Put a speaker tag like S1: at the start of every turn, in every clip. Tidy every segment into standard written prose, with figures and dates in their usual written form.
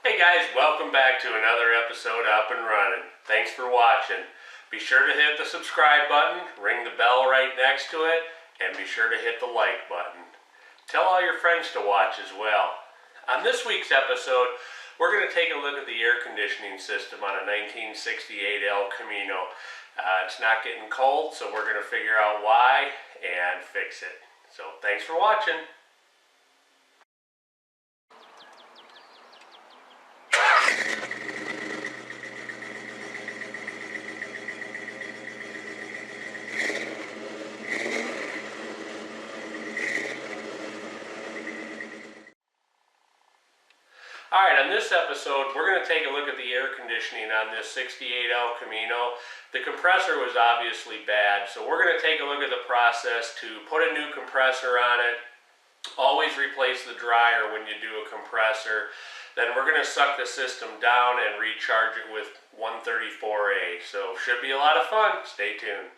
S1: Hey guys, welcome back to another episode of Up-N-Runnin. Thanks for watching. Be sure to hit the subscribe button, ring the bell right next to it, and be sure to hit the like button. Tell all your friends to watch as well. On this week's episode, we're going to take a look at the air conditioning system on a 1968 El Camino. It's not getting cold, so we're going to figure out why and fix it. So thanks for watching. Alright, on this episode, we're going to take a look at the air conditioning on this 68 El Camino. The compressor was obviously bad, so we're going to take a look at the process to put a new compressor on it. Always replace the dryer when you do a compressor. Then we're going to suck the system down and recharge it with 134A. So should be a lot of fun. Stay tuned.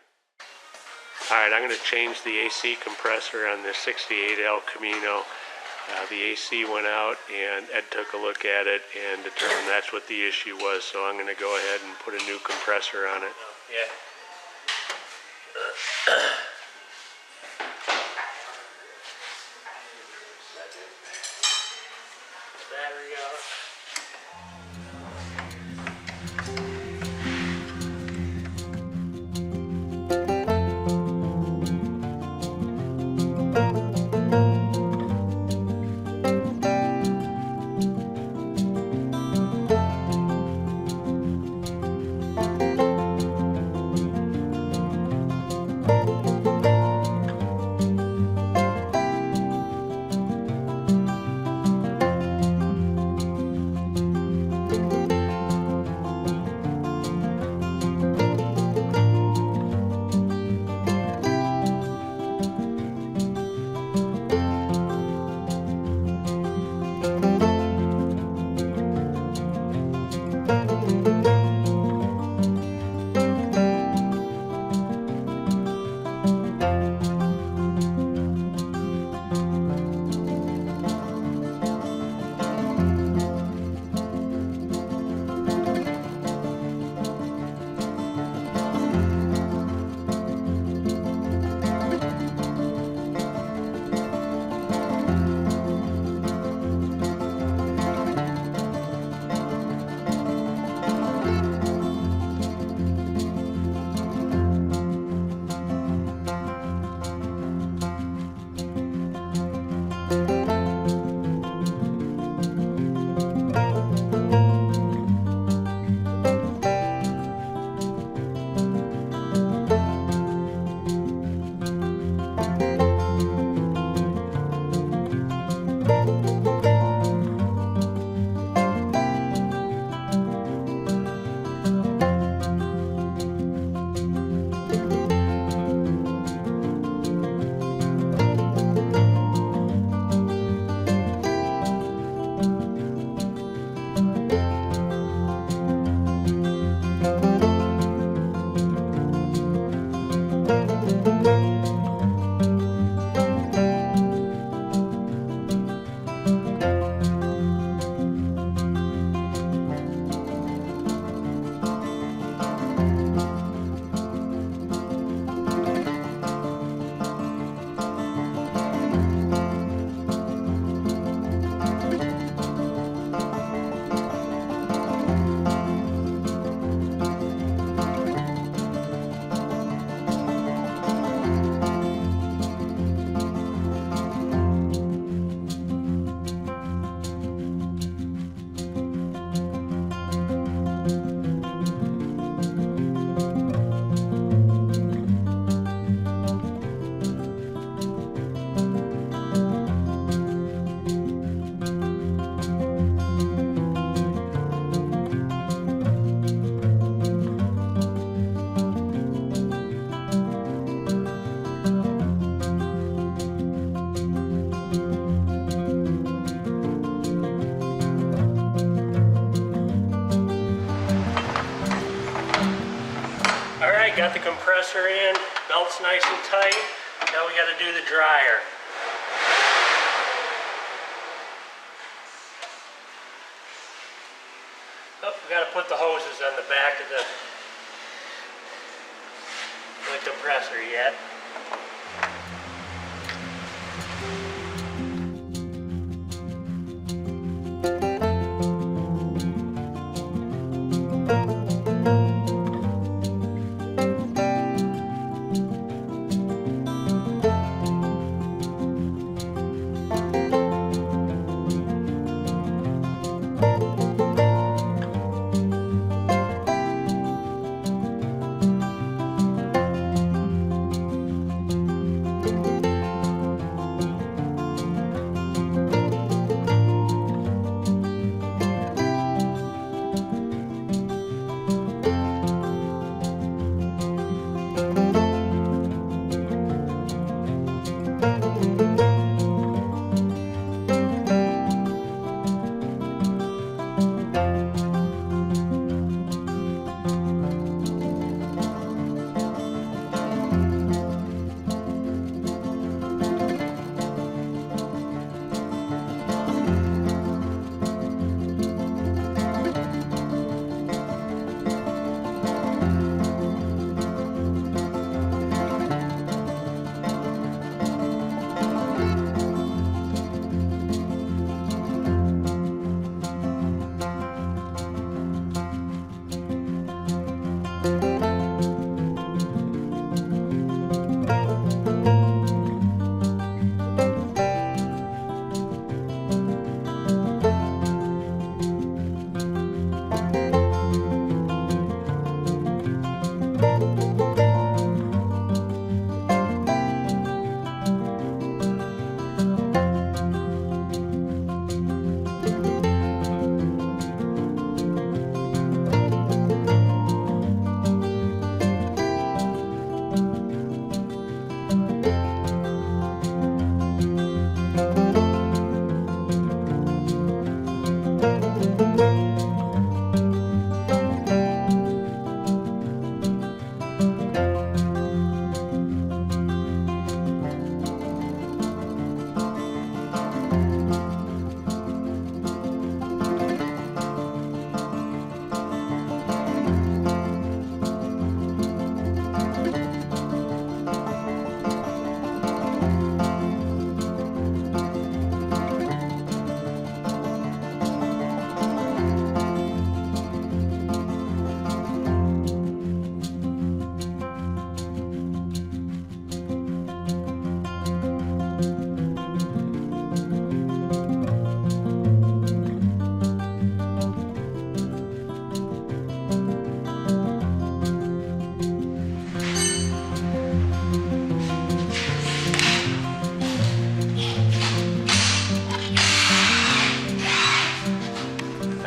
S1: Alright, I'm going to change the AC compressor on this 68 El Camino. The AC went out and Ed took a look at it and determined that's what the issue was, so I'm going to go ahead and put a new compressor on it. Yeah. Battery out. Got the compressor in, belt's nice and tight. Now we got to do the dryer. Oh, we got to put the hoses on the back of the compressor yet.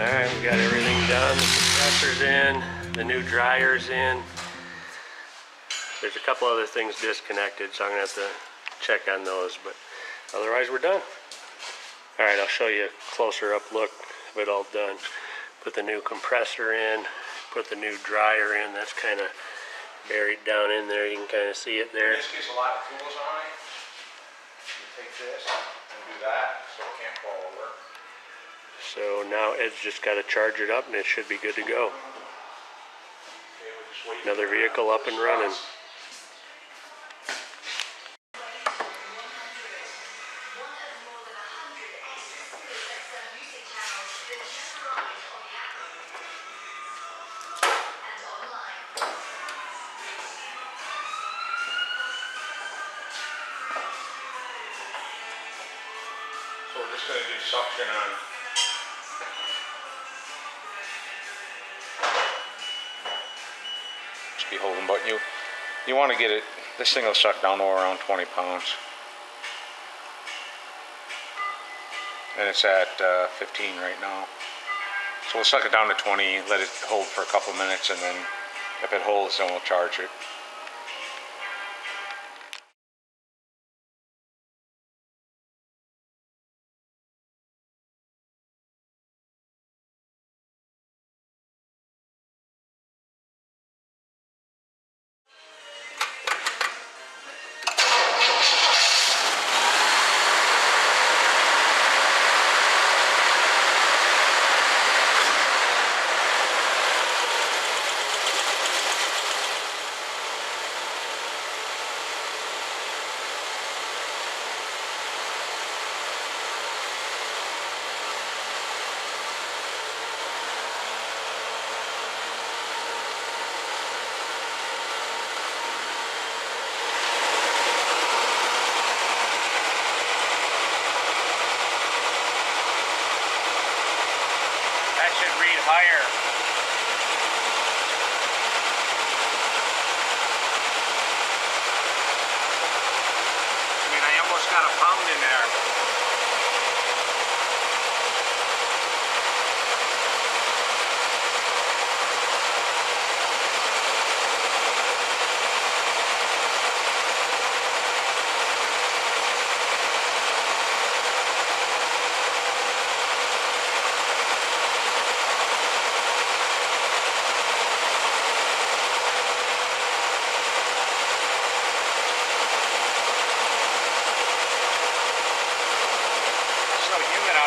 S1: Alright, we got everything done. The compressor's in, the new dryer's in. There's a couple other things disconnected, so I'm going to have to check on those, but otherwise we're done. Alright, I'll show you a closer up look of it all done. Put the new compressor in, put the new dryer in. That's kind of buried down in there. You can kind of see it there.
S2: This gets a lot of tools on it. You take this and do that so it can't fall over.
S1: So now Ed's just got to charge it up and it should be good to go. Another vehicle up and running.
S2: So we're just going to do suction on. Just be holding, but you want to get it. This thing will suck down to around 20 pounds, and it's at 15 right now. So we'll suck it down to 20, let it hold for a couple minutes, and then if it holds, then we'll charge it. higher. I mean, I almost got a pound in there.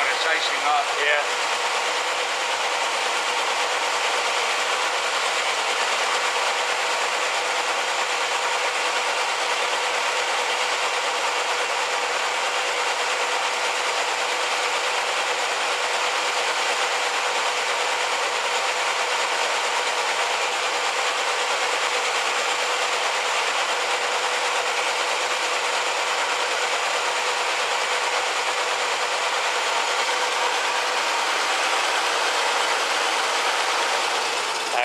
S2: It's icing up.
S1: Yeah.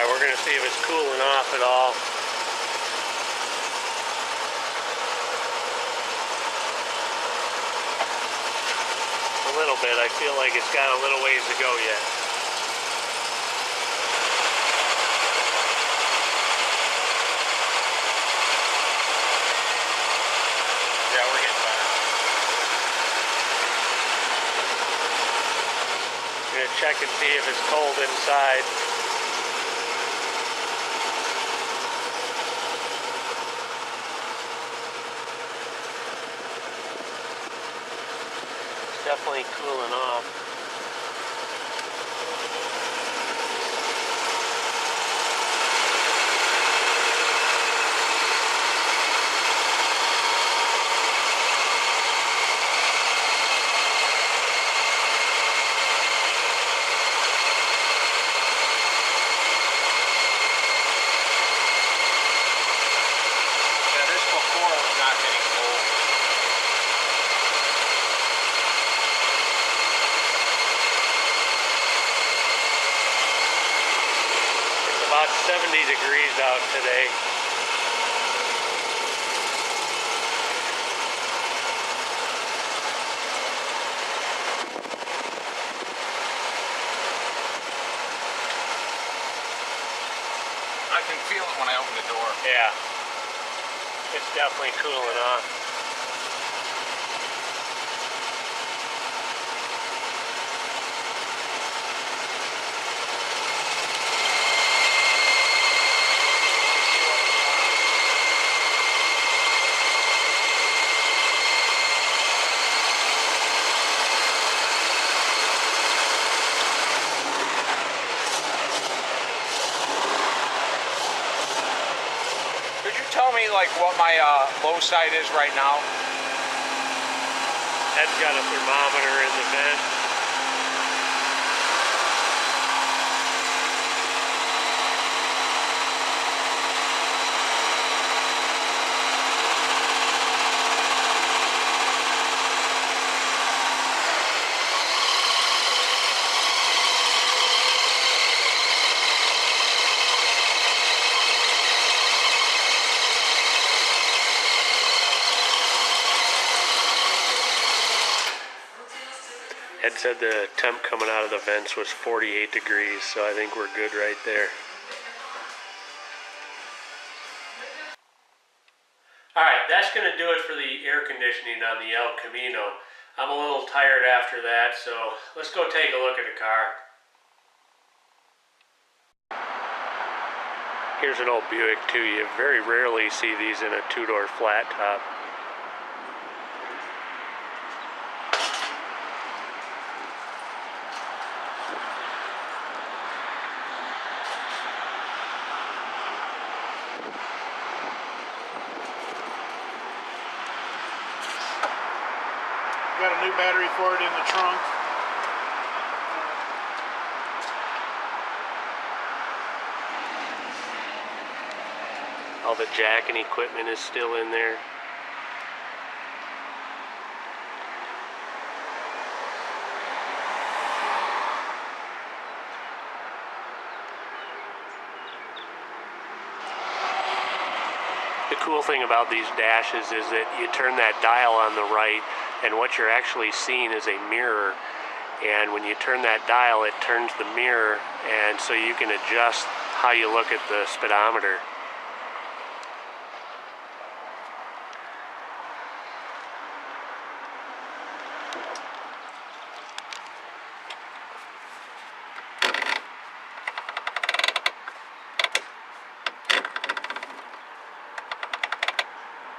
S1: We're going to see if it's cooling off at all. A little bit. I feel like it's got a little ways to go yet.
S2: Yeah, we're getting better.
S1: I'm going to check and see if it's cold inside. Definitely cooling off.
S2: Yeah, this before was not getting cold.
S1: About 70 degrees out today.
S2: I can feel it when I open the door.
S1: Yeah. It's definitely cooling off.
S2: Could you tell me like what my low side is right now?
S1: Ed's got a thermometer in the vent. Ed said the temp coming out of the vents was 48 degrees, so I think we're good right there. Alright, that's going to do it for the air conditioning on the El Camino. I'm a little tired after that, so let's go take a look at the car. Here's an old Buick too. You very rarely see these in a two-door flat top.
S3: Got a new battery for it in the trunk.
S1: All the jack and equipment is still in there. cool thing about these dashes is that you turn that dial on the right, and what you're actually seeing is a mirror. And when you turn that dial, it turns the mirror, and so you can adjust how you look at the speedometer.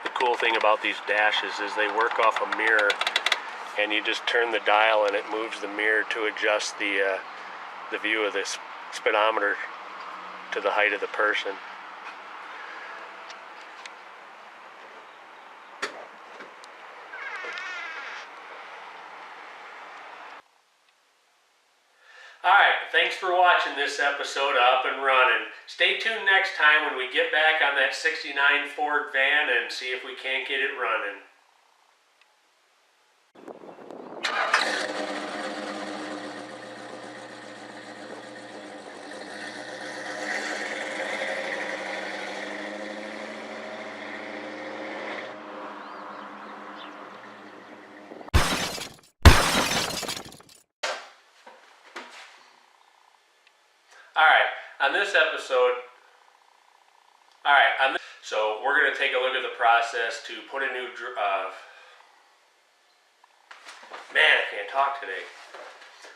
S1: The cool thing about these dashes is they work off a mirror, and you just turn the dial and it moves the mirror to adjust the view of this speedometer to the height of the person. Alright, thanks for watching this episode of Up-N-Runnin. Stay tuned next time when we get back on that '69 Ford van and see if we can't get it running. So we're going to take a look at the process to put a new, man, I can't talk today.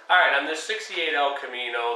S1: Alright, on this '68 El Camino,